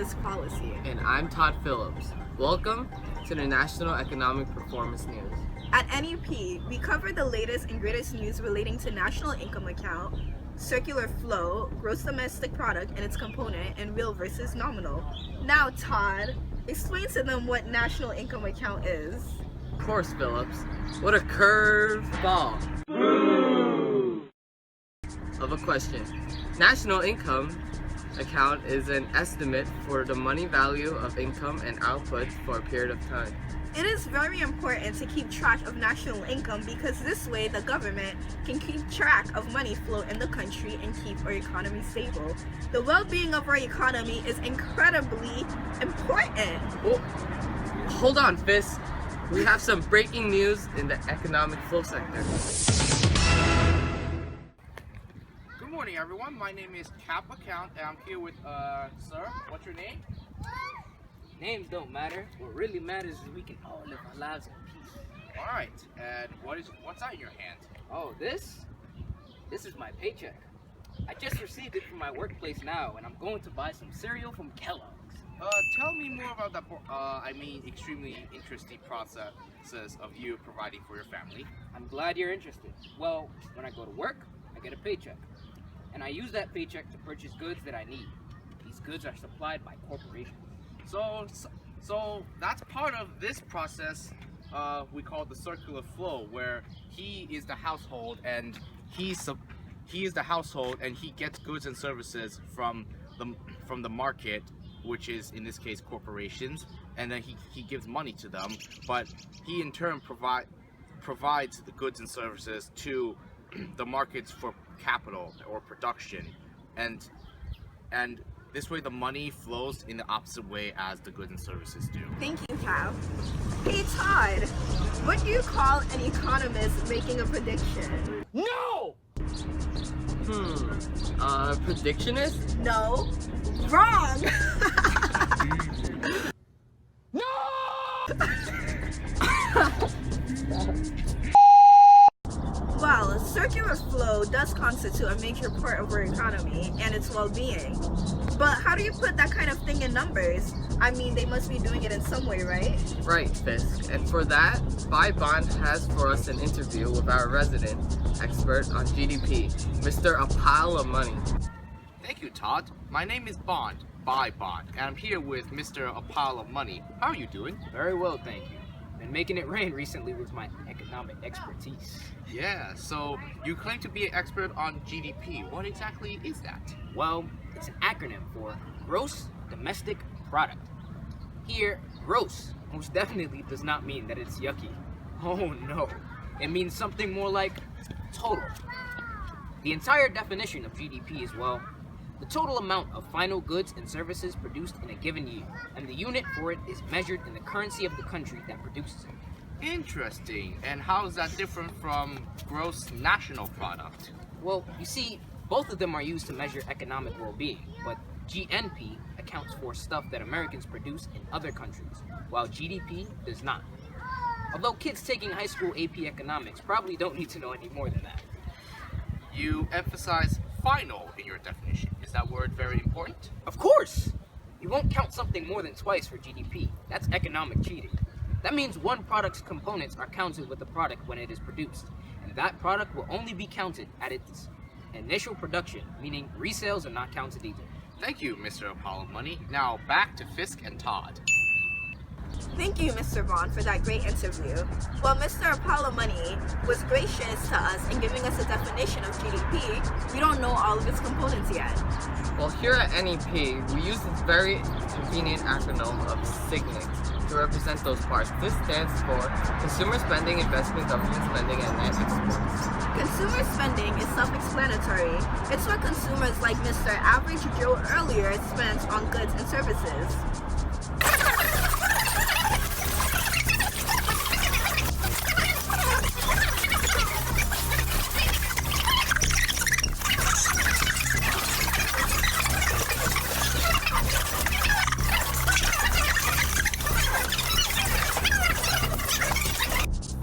Fisc Policy. And I'm Todd Phillips. Welcome to the National Economic Performance News. At NEP, we cover the latest and greatest news relating to national income account, circular flow, gross domestic product and its component, and real versus nominal. Now, Todd, explain to them what national income account is. Of course, Phillips. What a curved ball of a question. National income account is an estimate for the money value of income and output for a period of time. It is very important to keep track of national income because this way the government can keep track of money flow in the country and keep our economy stable. The well-being of our economy is incredibly important. Oh, hold on, Fisk. We have some breaking news in the economic flow sector. Good morning, everyone. My name is Cap Account, and I'm here with, sir, what's your name? Names don't matter. What really matters is we can all live our lives in peace. All right, and what's that in your hand? Oh, this is my paycheck. I just received it from my workplace now, and I'm going to buy some cereal from Kellogg's. Tell me more about that, extremely interesting processes of you providing for your family. I'm glad you're interested. Well, when I go to work, I get a paycheck. And I use that paycheck to purchase goods that I need. These goods are supplied by corporations. So that's part of this process we call the circular flow, where he is the household and he gets goods and services from the market, which is in this case corporations, and then he gives money to them, but he in turn provides the goods and services to the markets for capital or production, and this way the money flows in the opposite way as the goods and services do. Thank you, Cal. Hey, Todd, what do you call an economist making a prediction? No! Predictionist? No. Wrong! Well, circular flow does constitute a major part of our economy and its well-being. But how do you put that kind of thing in numbers? I mean, they must be doing it in some way, right? Right, Fisk. And for that, Bond has for us an interview with our resident expert on GDP, Mr. A Pile of Money. Thank you, Todd. My name is Bond, Bond, and I'm here with Mr. A Pile of Money. How are you doing? Very well, thank you. Been making it rain recently with my economic expertise. Yeah, so you claim to be an expert on GDP. What exactly is that? Well, it's an acronym for Gross Domestic Product. Here, gross most definitely does not mean that it's yucky. Oh no, it means something more like total. The entire definition of GDP is, well, the total amount of final goods and services produced in a given year, and the unit for it is measured in the currency of the country that produces it. Interesting. And how is that different from gross national product? Well, you see, both of them are used to measure economic well-being, but GNP accounts for stuff that Americans produce in other countries, while GDP does not. Although kids taking high school AP economics probably don't need to know any more than that. You emphasize final in your definition. Is that word very important? Of course! You won't count something more than twice for GDP. That's economic cheating. That means one product's components are counted with the product when it is produced, and that product will only be counted at its initial production, meaning resales are not counted either. Thank you, Mr. Apollo Money. Now back to Fisk and Todd. Thank you, Mr. Bond, for that great interview. Well, Mr. Apollo Money was gracious to us in giving us a definition of GDP. We don't know all of its components yet. Well, here at NEP, we use this very convenient acronym of SIGNIC to represent those parts. This stands for Consumer Spending, Investment, Government Spending, and Net Exports. Consumer spending is self-explanatory. It's what consumers like Mr. Average Joe earlier spent on goods and services.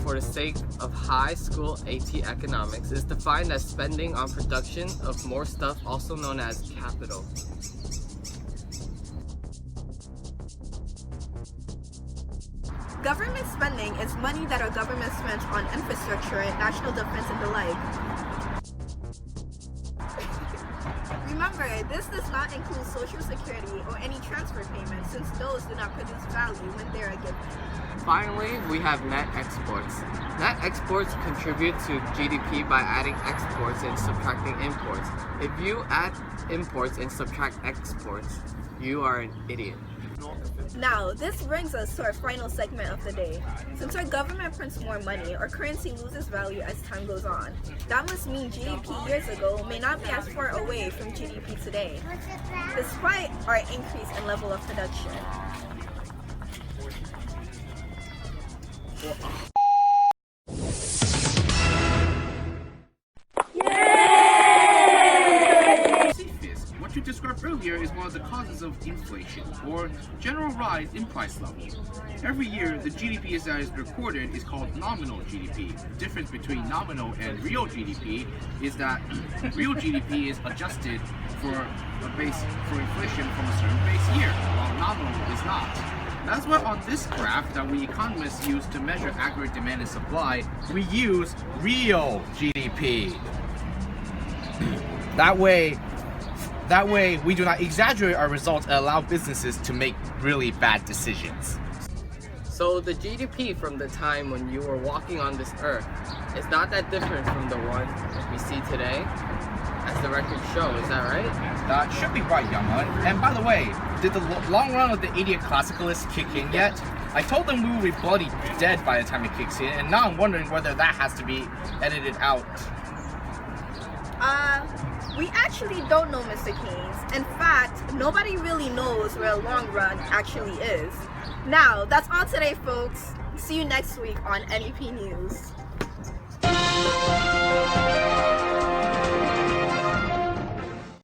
For the sake of high school AT economics, is defined as spending on production of more stuff, also known as capital. Government spending is money that our government spends on infrastructure, national defense, and the like. Remember, this does not include Social Security or any transfer payments, since those do not produce value when they are given. Finally, we have net exports. Net exports contribute to GDP by adding exports and subtracting imports. If you add imports and subtract exports, you are an idiot. Now, this brings us to our final segment of the day. Since our government prints more money, our currency loses value as time goes on. That must mean GDP years ago may not be as far away from GDP today, despite our increase in level of production. What you described earlier is one of the causes of inflation, or general rise in price level. Every year, the GDP that is recorded is called nominal GDP. The difference between nominal and real GDP is that real GDP is adjusted for inflation from a certain base year, while nominal is not. That's why on this graph that we economists use to measure aggregate demand and supply, we use real GDP. That way, we do not exaggerate our results and allow businesses to make really bad decisions. So the GDP from the time when you were walking on this earth is not that different from the one we see today, as the records show. Is that right? That should be right, young one. And by the way, did the long run of the idiot classicalists kick in yet? I told them we would be bloody dead by the time it kicks in, and now I'm wondering whether that has to be edited out. We actually don't know, Mr. Keynes. In fact, nobody really knows where a long run actually is. Now, that's all today, folks. See you next week on NEP News.